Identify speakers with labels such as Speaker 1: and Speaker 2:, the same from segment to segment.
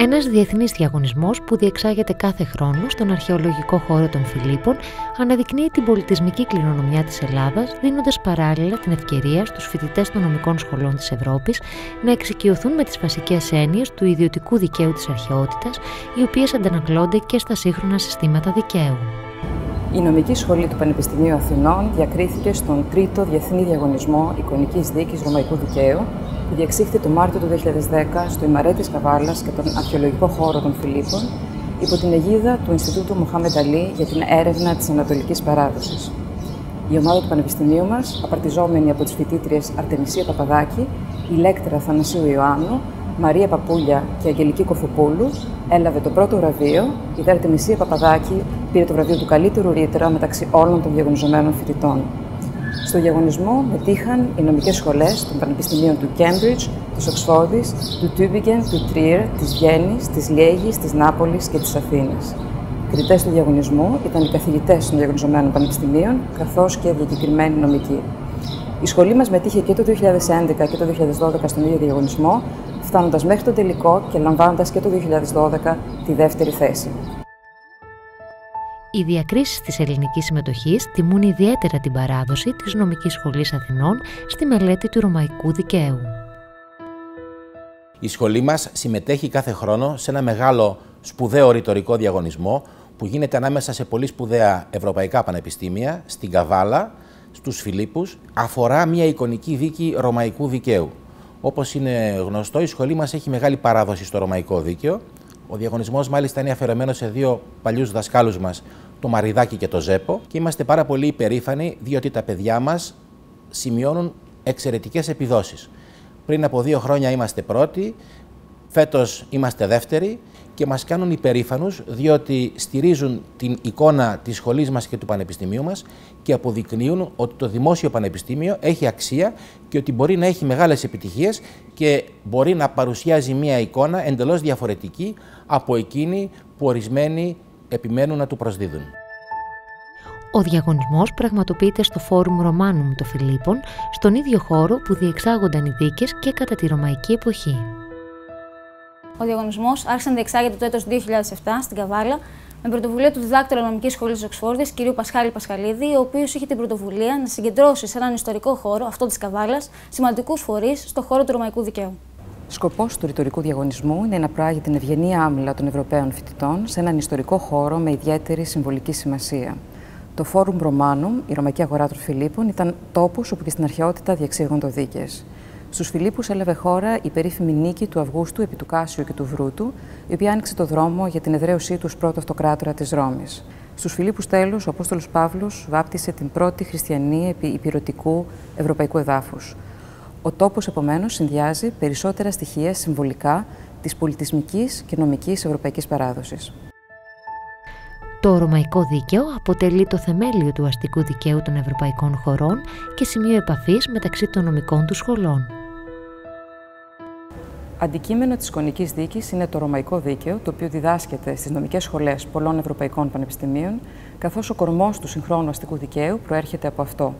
Speaker 1: Ένας διεθνής διαγωνισμός που διεξάγεται κάθε χρόνο στον αρχαιολογικό χώρο των Φιλίππων αναδεικνύει την πολιτισμική κληρονομιά της Ελλάδας, δίνοντας παράλληλα την ευκαιρία στους φοιτητές των νομικών σχολών της Ευρώπης να εξοικειωθούν με τις βασικές έννοιες του ιδιωτικού δικαίου της αρχαιότητας, οι οποίες αντανακλώνται και στα σύγχρονα συστήματα δικαίου.
Speaker 2: Η νομική σχολή του Πανεπιστημίου Αθηνών διακρίθηκε στον τρίτο Διεθνή Διαγωνισμό Εικονικής Δίκης Ρωμαϊκού Δικαίου, που διεξήχθη το Μάρτιο του 2010 στο Ημαρέ της Καβάλας και τον αρχαιολογικό χώρο των Φιλίππων, υπό την αιγίδα του Ινστιτούτου Μοχάμεντ Αλή για την έρευνα της Ανατολικής Παράδοσης. Η ομάδα του Πανεπιστημίου μας, απαρτιζόμενη από τις φοιτήτριες Αρτεμισία Παπαδάκη, Ηλέκτρα Θανασίου Ιωάννου, Μαρία Παπούλια και Αγγελική Κοφοπούλου, έλαβε το πρώτο βραβείο. Η δε Αρτεμισία Παπαδάκη πήρε το βραβείο του καλύτερου ρήτρα μεταξύ όλων των διαγωνιζομένων φοιτητών. Στο διαγωνισμό μετήχαν οι νομικές σχολές των πανεπιστημίων του Cambridge, της Οξφόρδης, του Tübingen, του Trier, της Βιέννης, της Liège, της Νάπολης και της Αθήνας. Κριτές του διαγωνισμού ήταν οι καθηγητές των διαγωνιζομένων πανεπιστημίων, καθώς και διακεκριμένοι νομικοί. Η σχολή μας μετήχε και το 2011 και το 2012 στον ίδιο διαγωνισμό, φτάνοντας μέχρι τον τελικό και λαμβάνοντας και το 2012 τη δεύτερη θέση.
Speaker 1: Οι διακρίσεις της ελληνικής συμμετοχής τιμούν ιδιαίτερα την παράδοση της Νομικής Σχολής Αθηνών στη μελέτη του ρωμαϊκού δικαίου.
Speaker 3: Η σχολή μας συμμετέχει κάθε χρόνο σε ένα μεγάλο σπουδαίο ρητορικό διαγωνισμό που γίνεται ανάμεσα σε πολύ σπουδαία ευρωπαϊκά πανεπιστήμια, στην Καβάλα, στους Φιλίππους, αφορά μια εικονική δίκη ρωμαϊκού δικαίου. Όπως είναι γνωστό, η σχολή μας έχει μεγάλη παράδοση στο ρωμαϊκό δίκαιο. Ο διαγωνισμός μάλιστα είναι αφιερωμένος σε δύο παλιούς δασκάλους μας, το Μαριδάκη και το Ζέπο, και είμαστε πάρα πολύ υπερήφανοι διότι τα παιδιά μας σημειώνουν εξαιρετικές επιδόσεις. Πριν από 2 χρόνια είμαστε πρώτοι, φέτος είμαστε δεύτεροι και μας κάνουν υπερήφανους διότι στηρίζουν την εικόνα της σχολής μας και του πανεπιστημίου μας και αποδεικνύουν ότι το δημόσιο πανεπιστήμιο έχει αξία και ότι μπορεί να έχει μεγάλες επιτυχίες και μπορεί να παρουσιάζει μια εικόνα εντελώς διαφορετική από εκείνη που ορισμένοι επιμένουν να του προσδίδουν.
Speaker 1: Ο διαγωνισμός πραγματοποιείται στο Φόρουμ Ρωμάνουμ των Φιλίππων, στον ίδιο χώρο που διεξάγονταν οι δίκες και κατά τη ρωμαϊκή εποχή.
Speaker 4: Ο διαγωνισμός άρχισε να διεξάγεται το έτος 2007 στην Καβάλα με πρωτοβουλία του διδάκτορα νομικής σχολής της Οξφόρδης, κ. Πασχάλη Πασχαλίδη, ο οποίος είχε την πρωτοβουλία να συγκεντρώσει σε έναν ιστορικό χώρο, αυτό της Καβάλας, σημαντικούς φορείς στον χώρο του ρωμαϊκού δικαίου.
Speaker 2: Σκοπός του ρητορικού διαγωνισμού είναι να προάγει την ευγενή άμυλα των Ευρωπαίων φοιτητών σε έναν ιστορικό χώρο με ιδιαίτερη συμβολική σημασία. Το Φόρουμ Ρωμάνουμ, η ρωμαϊκή αγορά των Φιλίππων, ήταν τόπος όπου και στην αρχαιότητα διεξήγονται δίκες. Στους Φιλίππους έλαβε χώρα η περίφημη νίκη του Αυγούστου επί του Κάσιου και του Βρούτου, η οποία άνοιξε το δρόμο για την εδραίωσή του ως πρώτο αυτοκράτορα της Ρώμης. Στους Φιλίππους τέλος, ο Απόστολος Παύλος βάπτισε την πρώτη χριστιανή επί υπηρωτικού ευρωπαϊκού εδάφους. Ο τόπος, επομένως, συνδυάζει περισσότερα στοιχεία συμβολικά της πολιτισμικής και νομικής ευρωπαϊκής παράδοσης.
Speaker 1: Το ρωμαϊκό δίκαιο αποτελεί το θεμέλιο του αστικού δικαίου των ευρωπαϊκών χωρών και σημείο επαφής μεταξύ των νομικών του σχολών.
Speaker 2: Αντικείμενο της εικονικής δίκης είναι το ρωμαϊκό δίκαιο, το οποίο διδάσκεται στις νομικές σχολές πολλών ευρωπαϊκών πανεπιστημίων, καθώς ο κορμός του συγχρόνου αστικού δικαίου προέρχεται από αυτό.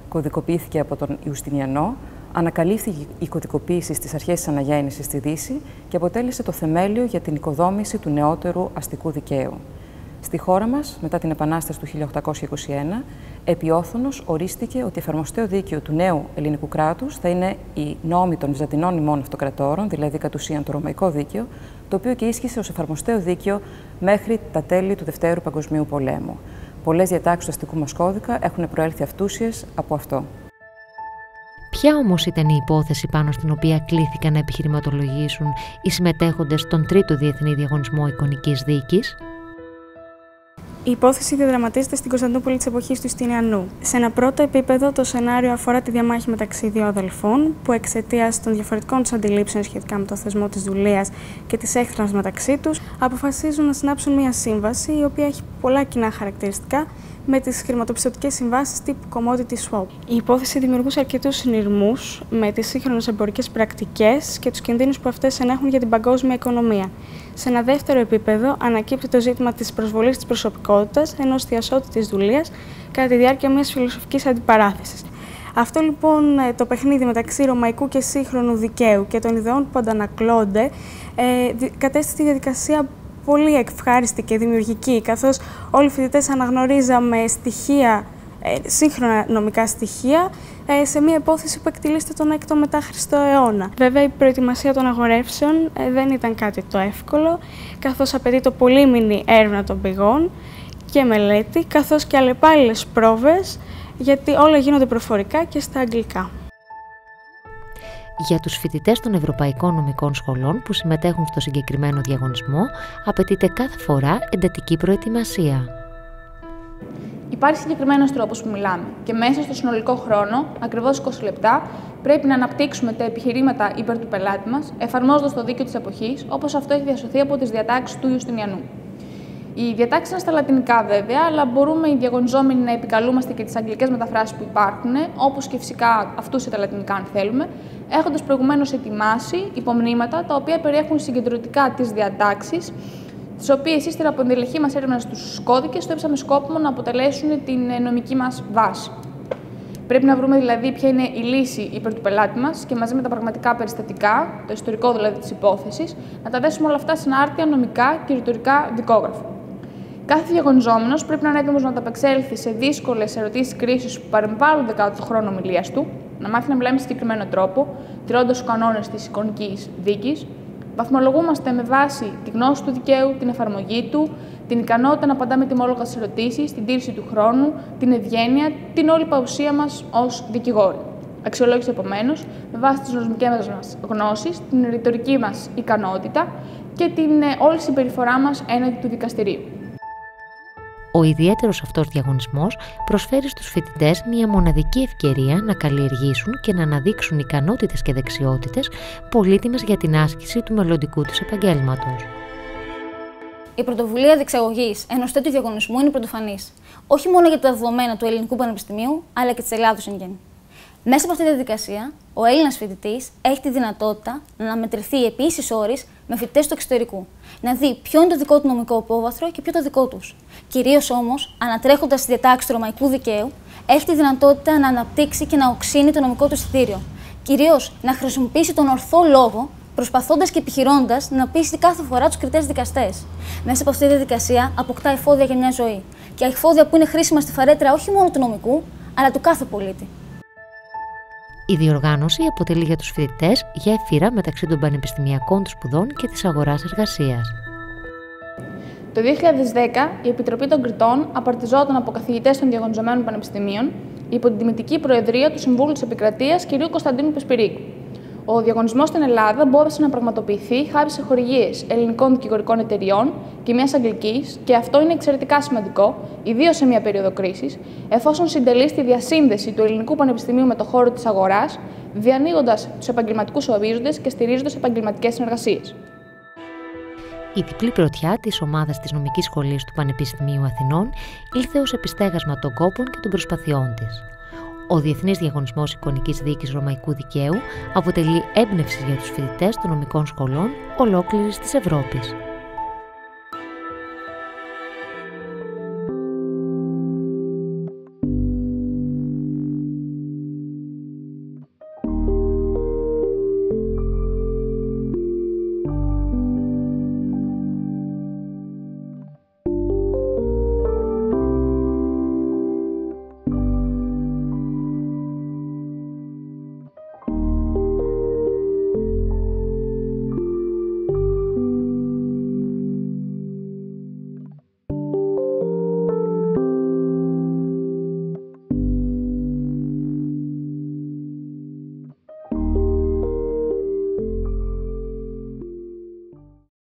Speaker 2: Κωδικοποιήθηκε από τον Ιουστινιανό, ανακαλύφθηκε η κωδικοποίηση στις αρχές της αναγέννησης στη Δύση και αποτέλεσε το θεμέλιο για την οικοδόμηση του νεότερου αστικού δικαίου. Στη χώρα μας, μετά την Επανάσταση του 1821, επί Όθωνος ορίστηκε ότι εφαρμοστέο δίκαιο του νέου ελληνικού κράτους θα είναι οι νόμοι των Βυζαντινών ημών αυτοκρατόρων, δηλαδή κατ' ουσίαν το ρωμαϊκό δίκαιο, το οποίο και ίσχυσε ως εφαρμοστέο δίκαιο μέχρι τα τέλη του Δευτέρου Παγκοσμίου Πολέμου. Πολλές διατάξεις του αστικού μας κώδικα έχουν προέλθει αυτούσιες από αυτό.
Speaker 1: Ποια όμως ήταν η υπόθεση πάνω στην οποία κλήθηκαν να επιχειρηματολογήσουν οι συμμετέχοντες στον τρίτο Διεθνή Διαγωνισμό Εικονικής Δίκης?
Speaker 5: Η υπόθεση διαδραματίζεται στην Κωνσταντινούπολη της εποχής του Ιουστινιανού. Σε ένα πρώτο επίπεδο, το σενάριο αφορά τη διαμάχη μεταξύ δύο αδελφών, που εξαιτίας των διαφορετικών τους αντιλήψεων σχετικά με το θεσμό της δουλείας και της έχθρας μεταξύ τους, αποφασίζουν να συνάψουν μια σύμβαση, η οποία έχει πολλά κοινά χαρακτηριστικά με τις χρηματοπιστωτικές συμβάσεις τύπου commodity swap. Η υπόθεση δημιουργούσε αρκετούς συνειρμούς με τις σύγχρονες εμπορικές πρακτικές και τους κινδύνους που αυτές ενέχουν για την παγκόσμια οικονομία. Σε ένα δεύτερο επίπεδο, ανακύπτει το ζήτημα της προσβολής της προσωπικότητας ενός θειασότη της δουλείας κατά τη διάρκεια μιας φιλοσοφικής αντιπαράθεσης. Αυτό λοιπόν το παιχνίδι μεταξύ ρωμαϊκού και σύγχρονου δικαίου και των ιδεών που αντανακλώνται κατέστησε τη διαδικασία πολύ ευχάριστη και δημιουργική, καθώς όλοι οι φοιτητές αναγνωρίζαμε στοιχεία, σύγχρονα νομικά στοιχεία, σε μια υπόθεση που εκτελήσεται τον 6ο μετά Χριστό αιώνα. Βέβαια, η προετοιμασία των αγορεύσεων δεν ήταν κάτι το εύκολο, καθώς απαιτεί το πολύμηνη έρευνα των πηγών και μελέτη, καθώς και αλλεπάλληλες πρόβες, γιατί όλα γίνονται προφορικά και στα αγγλικά.
Speaker 1: Για τους φοιτητές των Ευρωπαϊκών Νομικών Σχολών που συμμετέχουν στο συγκεκριμένο διαγωνισμό, απαιτείται κάθε φορά εντατική προετοιμασία.
Speaker 6: Υπάρχει συγκεκριμένος τρόπος που μιλάμε και μέσα στο συνολικό χρόνο, ακριβώς 20 λεπτά, πρέπει να αναπτύξουμε τα επιχειρήματα υπέρ του πελάτη μας, εφαρμόζοντας το δίκαιο της εποχής, όπως αυτό έχει διασωθεί από τις διατάξεις του Ιουστινιανού. Οι διατάξεις είναι στα λατινικά βέβαια, αλλά μπορούμε οι διαγωνιζόμενοι να επικαλούμαστε και τις αγγλικές μεταφράσεις που υπάρχουν, όπως και φυσικά αυτούς τα λατινικά αν θέλουμε, έχοντας προηγουμένως ετοιμάσει υπομνήματα τα οποία περιέχουν συγκεντρωτικά τις διατάξεις, τις οποίες ύστερα από την εντελεχή μας έρευνα στους κώδικες, θέψαμε σκόπιμο να αποτελέσουν την νομική μας βάση. Πρέπει να βρούμε δηλαδή ποια είναι η λύση υπέρ του πελάτη μας και μαζί με τα πραγματικά περιστατικά, το ιστορικό δηλαδή της υπόθεσης, να τα δέσουμε όλα αυτά σε ένα άρτια νομικά και ρητορικά δικόγραφο. Κάθε διαγωνιζόμενος πρέπει να είναι έτοιμος να ανταπεξέλθει σε δύσκολες ερωτήσεις κρίσης που παρεμβάλλονται κατά τον χρόνο ομιλίας του, να μάθει να μιλάει με συγκεκριμένο τρόπο, τηρώντας τους κανόνες της εικονικής δίκης. Βαθμολογούμαστε με βάση τη γνώση του δικαίου, την εφαρμογή του, την ικανότητα να απαντάμε τιμόλογα στις ερωτήσεις, την τήρηση του χρόνου, την ευγένεια, την όλη παρουσία μας ως δικηγόροι. Αξιολόγηση επομένως με βάση τις νομικές μας γνώσεις, την ρητορική μας ικανότητα και την όλη συμπεριφορά μας έναντι του δικαστηρίου.
Speaker 1: Ο ιδιαίτερος αυτός διαγωνισμός προσφέρει στους φοιτητές μια μοναδική ευκαιρία να καλλιεργήσουν και να αναδείξουν ικανότητες και δεξιότητες πολύτιμες για την άσκηση του μελλοντικού τους επαγγέλματος.
Speaker 4: Η πρωτοβουλία διεξαγωγής ενός τέτοιου διαγωνισμού είναι πρωτοφανής, όχι μόνο για τα δεδομένα του Ελληνικού Πανεπιστημίου, αλλά και της Ελλάδος εν γέννη. Μέσα από αυτή τη διαδικασία, ο Έλληνας φοιτητής έχει τη δυνατότητα να αναμετρηθεί επί ίσης όρης με φοιτητές του εξωτερικού, να δει ποιο είναι το δικό του νομικό υπόβαθρο και ποιο το δικό τους. Κυρίως όμως, ανατρέχοντας τις διατάξεις του ρωμαϊκού δικαίου, έχει τη δυνατότητα να αναπτύξει και να οξύνει το νομικό του εισιτήριο. Κυρίως να χρησιμοποιήσει τον ορθό λόγο, προσπαθώντας και επιχειρώντας να πείσει κάθε φορά τους κριτές δικαστές. Μέσα από αυτή τη διαδικασία αποκτά εφόδια για μια ζωή. Και εφόδια που είναι χρήσιμα στη φαρέτρα όχι μόνο του νομικού, αλλά του κάθε πολίτη.
Speaker 1: Η διοργάνωση αποτελεί για τους φοιτητές γέφυρα μεταξύ των πανεπιστημιακών τους σπουδών και της αγοράς εργασίας.
Speaker 6: Το 2010, η Επιτροπή των Κριτών απαρτιζόταν από καθηγητές των διαγωνιζομένων πανεπιστημίων υπό την τιμητική προεδρία του Συμβούλου της Επικρατείας κ. Κωνσταντίνου Πεσπυρίκου. Ο διαγωνισμός στην Ελλάδα μπόρεσε να πραγματοποιηθεί χάρη σε χορηγίες ελληνικών δικηγορικών εταιριών και μιας αγγλικής, και αυτό είναι εξαιρετικά σημαντικό, ιδίως σε μια περίοδο κρίσης, εφόσον συντελεί στη διασύνδεση του ελληνικού πανεπιστημίου με το χώρο της αγοράς, διανοίγοντας τους επαγγελματικούς ορίζοντες και στηρίζοντας επαγγελματικές συνεργασίες.
Speaker 1: Η διπλή πρωτιά της ομάδας της Νομικής Σχολής του Πανεπιστημίου Αθηνών ήλθε ως επιστέγασμα των κόπων και των προσπαθειών της. Ο Διεθνής Διαγωνισμός Εικονικής Δίκης Ρωμαϊκού Δικαίου αποτελεί έμπνευση για τους φοιτητές των νομικών σχολών ολόκληρης της Ευρώπης.